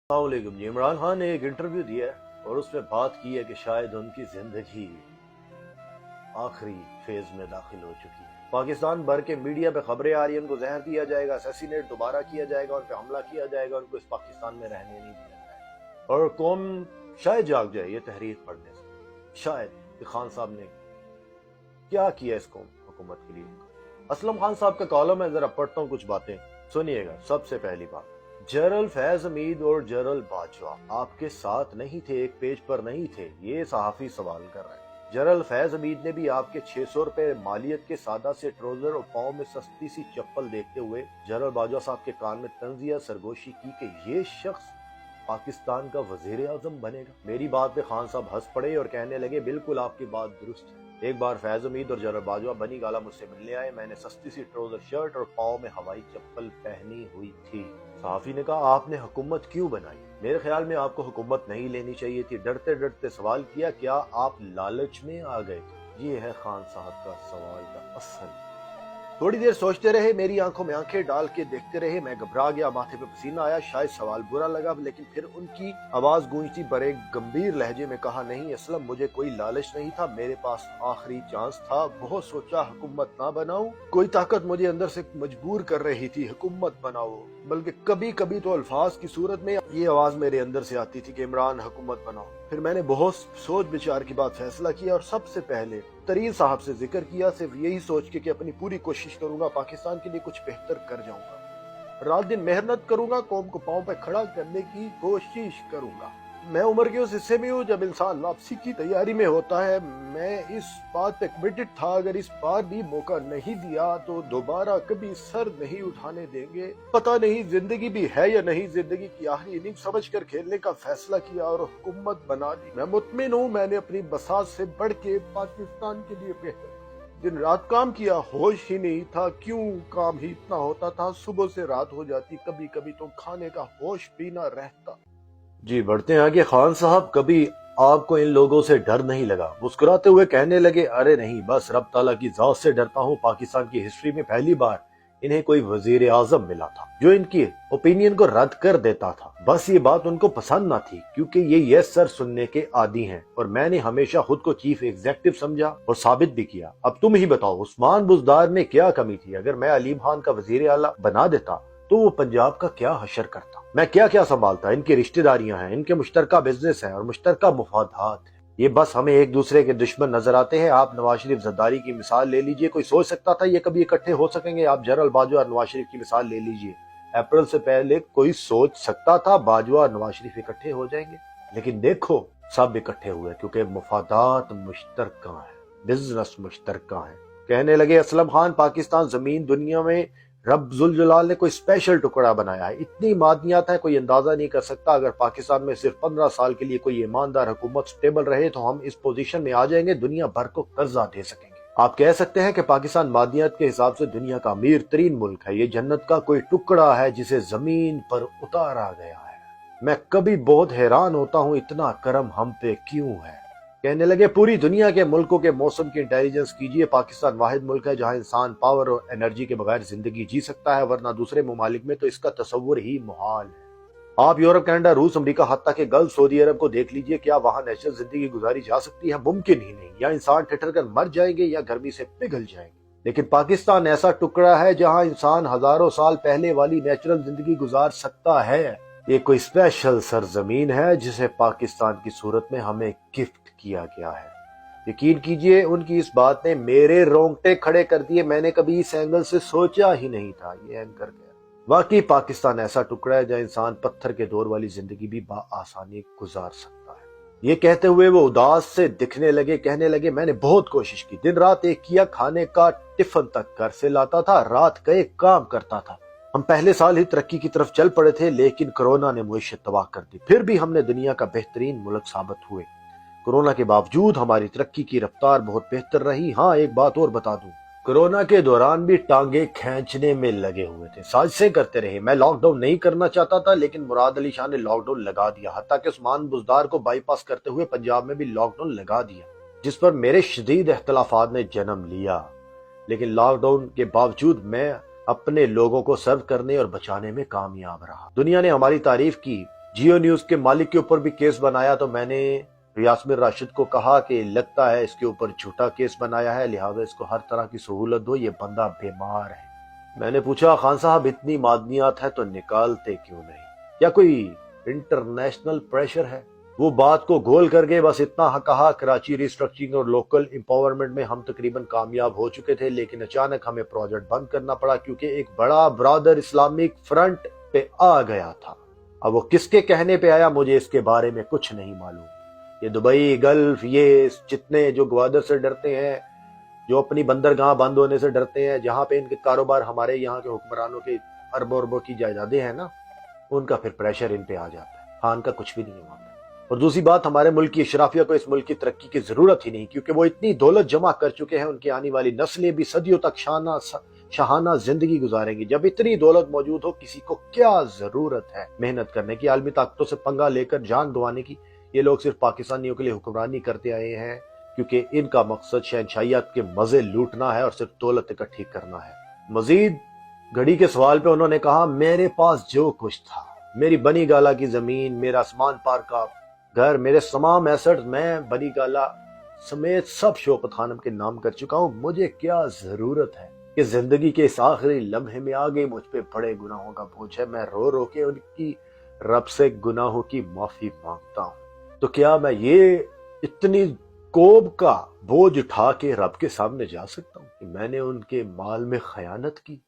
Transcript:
अस्सलामुअलैकुम जी। इमरान खान ने एक इंटरव्यू दिया है और उसमें बात की है कि शायद उनकी जिंदगी आखिरी फेज में दाखिल हो चुकी है। पाकिस्तान भर के मीडिया पे खबरें आ रही हैं, उनको जहर दिया जाएगा, असैसिनेट दोबारा किया जाएगा, उन पे हमला किया जाएगा, उनको इस पाकिस्तान में रहने नहीं दिया जाएगा और कौम शायद जाग जाए ये तहरीर पढ़ने से। शायद कि खान साहब ने क्या किया इस कौम हुकूमत के लिए। असलम खान साहब का कॉलम है, जरा पढ़ता हूँ कुछ बातें, सुनिएगा। सबसे पहली बात, जनरल फैज हमीद और जनरल बाजवा आपके साथ नहीं थे, एक पेज पर नहीं थे, ये सहाफी सवाल कर रहे हैं। जनरल फैज हमीद ने भी आपके 600 रुपए मालियत के सादा से ट्राउजर और पाँव में सस्ती सी चप्पल देखते हुए जनरल बाजवा साहब के कान में तंजिया सरगोशी की कि ये शख्स पाकिस्तान का वजीर आजम बनेगा। मेरी बात पे खान साहब हंस पड़े और कहने लगे, बिल्कुल आपकी बात दुरुस्त है। एक बार फैज हमीद और जनरल बाजवा बनी गाला मुझसे मिलने आए, मैंने सस्ती सी ट्राउजर शर्ट और पाँव में हवाई चप्पल पहनी हुई थी। सहाफी ने कहा, आपने हुकूमत क्यों बनाई? मेरे ख्याल में आपको हुकूमत नहीं लेनी चाहिए थी। डरते डरते सवाल किया, क्या आप लालच में आ गए? ये है खान साहब का सवाल का असल। थोड़ी देर सोचते रहे, मेरी आंखों में आंखें डाल के देखते रहे। मैं घबरा गया, माथे पे पसीना आया। शायद सवाल बुरा लगा, लेकिन फिर उनकी आवाज गूंजती बड़े गंभीर लहजे में कहा, नहीं असलम, मुझे कोई लालच नहीं था, मेरे पास आखिरी चांस था। बहुत सोचा हुकूमत ना बनाऊं, कोई ताकत मुझे अंदर से मजबूर कर रही थी हुकूमत बनाओ। बल्कि कभी कभी तो अल्फाज की सूरत में ये आवाज मेरे अंदर से आती थी कि इमरान हुकूमत बनाओ। फिर मैंने बहुत सोच विचार के बाद फैसला किया और सबसे पहले तरीन साहब से जिक्र किया, सिर्फ यही सोच के कि अपनी पूरी कोशिश करूंगा, पाकिस्तान के लिए कुछ बेहतर कर जाऊंगा। रात दिन मेहनत करूंगा, कौम को पांव पे खड़ा करने की कोशिश करूंगा। मैं उम्र के उस हिस्से में हूँ जब इंसान वापसी की तैयारी में होता है। मैं इस बात पे कमिटेड था, अगर इस बार भी मौका नहीं दिया तो दोबारा कभी सर नहीं उठाने देंगे। पता नहीं जिंदगी भी है या नहीं, जिंदगी की आखिरी इनिंग समझकर खेलने का फैसला किया और हुकूमत बना दी। मैं मुतमिन हूँ, मैंने अपनी बसात से बढ़ के पाकिस्तान के लिए बेहतर दिन रात काम किया। होश ही नहीं था क्यों काम ही इतना होता था, सुबह से रात हो जाती, कभी कभी तो खाने का होश भी ना रहता। जी बढ़ते हैं आगे। खान साहब, कभी आपको इन लोगों से डर नहीं लगा? मुस्कुराते हुए कहने लगे, अरे नहीं, बस रब ताला की जात से डरता हूँ। पाकिस्तान की हिस्ट्री में पहली बार इन्हें कोई वजीर आजम मिला था जो इनकी ओपिनियन को रद्द कर देता था। बस ये बात उनको पसंद ना थी, क्योंकि ये यस सर सुनने के आदी हैं और मैंने हमेशा खुद को चीफ एग्जीक्यूटिव समझा और साबित भी किया। अब तुम ही बताओ, उस्मान बुज़दार में क्या कमी थी? अगर मैं अलीम खान का वजीर आला बना देता तो वो पंजाब का क्या हशर करता? मैं क्या क्या संभालता? इनकी रिश्तेदारियां हैं, इनके मुश्तरका बिजनेस है और मुश्तरका मुफादात है। ये बस हमें एक दूसरे के दुश्मन नजर आते हैं। आप नवाज शरीफ जरदारी की मिसाल ले लीजिए, कोई सोच सकता था ये कभी इकट्ठे हो सकेंगे? आप जनरल बाजवा और नवाज शरीफ की मिसाल ले लीजिए, अप्रैल से पहले कोई सोच सकता था बाजवा और नवाज शरीफ इकट्ठे हो जाएंगे? लेकिन देखो, सब इकट्ठे हुए क्योंकि मुफादात मुश्तरका है, बिजनेस मुश्तरका है। कहने लगे, असलम खान, पाकिस्तान जमीन दुनिया में रब जुल जलाल ने कोई स्पेशल टुकड़ा बनाया है। इतनी मादनियात है, कोई अंदाजा नहीं कर सकता। अगर पाकिस्तान में सिर्फ 15 साल के लिए कोई ईमानदार हुकूमत स्टेबल रहे तो हम इस पोजीशन में आ जाएंगे, दुनिया भर को कर्जा दे सकेंगे। आप कह सकते हैं कि पाकिस्तान मादनियात के हिसाब से दुनिया का अमीर तरीन मुल्क है। ये जन्नत का कोई टुकड़ा है जिसे जमीन पर उतारा गया है। मैं कभी बहुत हैरान होता हूँ, इतना करम हम पे क्यों है? कहने लगे, पूरी दुनिया के मुल्कों के मौसम की इंटेलिजेंस कीजिए। पाकिस्तान वाहिद मुल्क है जहां इंसान पावर और एनर्जी के बगैर जिंदगी जी सकता है, वरना दूसरे ममालिक में तो इसका तस्वुर ही मुहाल है। आप यूरोप, कनाडा, रूस, अमेरिका, हत्ता के गल्फ, सऊदी अरब को देख लीजिए, क्या वहां नेचुरल जिंदगी गुजारी जा सकती है? मुमकिन ही नहीं। या इंसान ठिठर कर मर जाएंगे या गर्मी से पिघल जाएंगे। लेकिन पाकिस्तान ऐसा टुकड़ा है जहां इंसान हजारों साल पहले वाली नेचुरल जिंदगी गुजार सकता है। ये कोई स्पेशल सरजमीन है जिसे पाकिस्तान की सूरत में हमें गिफ्ट किया गया है। यकीन कीजिए, उनकी इस बात ने मेरे रोंगटे खड़े कर दिए। मैंने कभी इस एंगल से सोचा ही नहीं था। ये एंकर गया। वाकई पाकिस्तान ऐसा टुकड़ा है जहां इंसान पत्थर के दौर वाली जिंदगी भी आसानी गुजार सकता है। ये कहते हुए वो उदास से दिखने लगे। कहने लगे, मैंने बहुत कोशिश की, दिन रात एक किया, खाने का टिफिन तक घर से लाता था, रात का एक काम करता था। हम पहले साल ही तरक्की की तरफ चल पड़े थे, लेकिन कोरोना ने मुइशत तबाह कर दी। फिर भी हमने दुनिया का बेहतरीन मुल्क साबित हुए। कोरोना के बावजूद हमारी तरक्की की रफ्तार बहुत बेहतर रही। हाँ, एक बात और बता दूं, कोरोना के दौरान भी टांगे खींचने में लगे हुए थे, साजिशें करते रहे। मैं लॉकडाउन नहीं करना चाहता था, लेकिन मुराद अली शाह ने लॉकडाउन लगा दिया। हत्ता कि उस्मान बुज़दार को बाईपास करते हुए पंजाब में भी लॉकडाउन लगा दिया, जिस पर मेरे शदीद इख्तलाफात ने जन्म लिया। लेकिन लॉकडाउन के बावजूद मैं अपने लोगों को सर्व करने और बचाने में कामयाब रहा। दुनिया ने हमारी तारीफ की, जियो न्यूज के मालिक के ऊपर भी केस बनाया तो मैंने यास्मिन राशिद को कहा कि लगता है इसके ऊपर झूठा केस बनाया है, लिहाजा इसको हर तरह की सहूलत दो, ये बंदा बीमार है। मैंने पूछा खान साहब इतनी मादनियात है तो निकालते क्यों नहीं, या कोई इंटरनेशनल प्रेशर है? वो बात को गोल करके बस इतना कहा, कराची रिस्ट्रक्चरिंग और लोकल एम्पावरमेंट में हम तकरीबन कामयाब हो चुके थे, लेकिन अचानक हमें प्रोजेक्ट बंद करना पड़ा क्योंकि एक बड़ा ब्रादर इस्लामिक फ्रंट पे आ गया था। अब वो किसके कहने पे आया मुझे इसके बारे में कुछ नहीं मालूम। ये दुबई, गल्फ, ये जितने जो ग्वादर से डरते हैं, जो अपनी बंदरगाह बंद होने से डरते हैं, जहां पे इनके कारोबार हमारे यहाँ के हुक्मरानों के अरबों अरबों की जायदादें हैं ना, उनका फिर प्रेशर इन पे आ जाता है। खान का कुछ भी नहीं मानता। और दूसरी बात, हमारे मुल्क की अशराफिया को इस मुल्क की तरक्की की जरूरत ही नहीं, क्योंकि वो इतनी दौलत जमा कर चुके हैं, उनकी आने वाली नस्लें भी सदियों तक शाहाना जिंदगी गुजारेंगी। जब इतनी दौलत मौजूद हो, किसी को क्या जरूरत है मेहनत करने की, आलमी ताकतों से पंगा लेकर जान गंवाने की? ये लोग सिर्फ पाकिस्तानियों के लिए हुक्मरानी करते आए हैं, क्योंकि इनका मकसद शहनशाहियत के मजे लूटना है और सिर्फ दौलत इकट्ठी करना है। मजीद घड़ी के सवाल पे उन्होंने कहा, मेरे पास जो कुछ था, मेरी बनी गाला की जमीन, मेरा आसमान पार का घर, मेरे तमाम एसेट्स मैं बनी गाला समेत सब शौकत खानम के नाम कर चुका हूँ। मुझे क्या जरूरत है कि जिंदगी के इस आखिरी लम्हे में आगे मुझ पे बड़े गुनाहों का बोझ है, मैं रो रो के उनकी रब से गुनाहों की माफी मांगता हूँ। तो क्या मैं ये इतनी कोब का बोझ उठा के रब के सामने जा सकता हूँ कि मैंने उनके माल में खयानत की?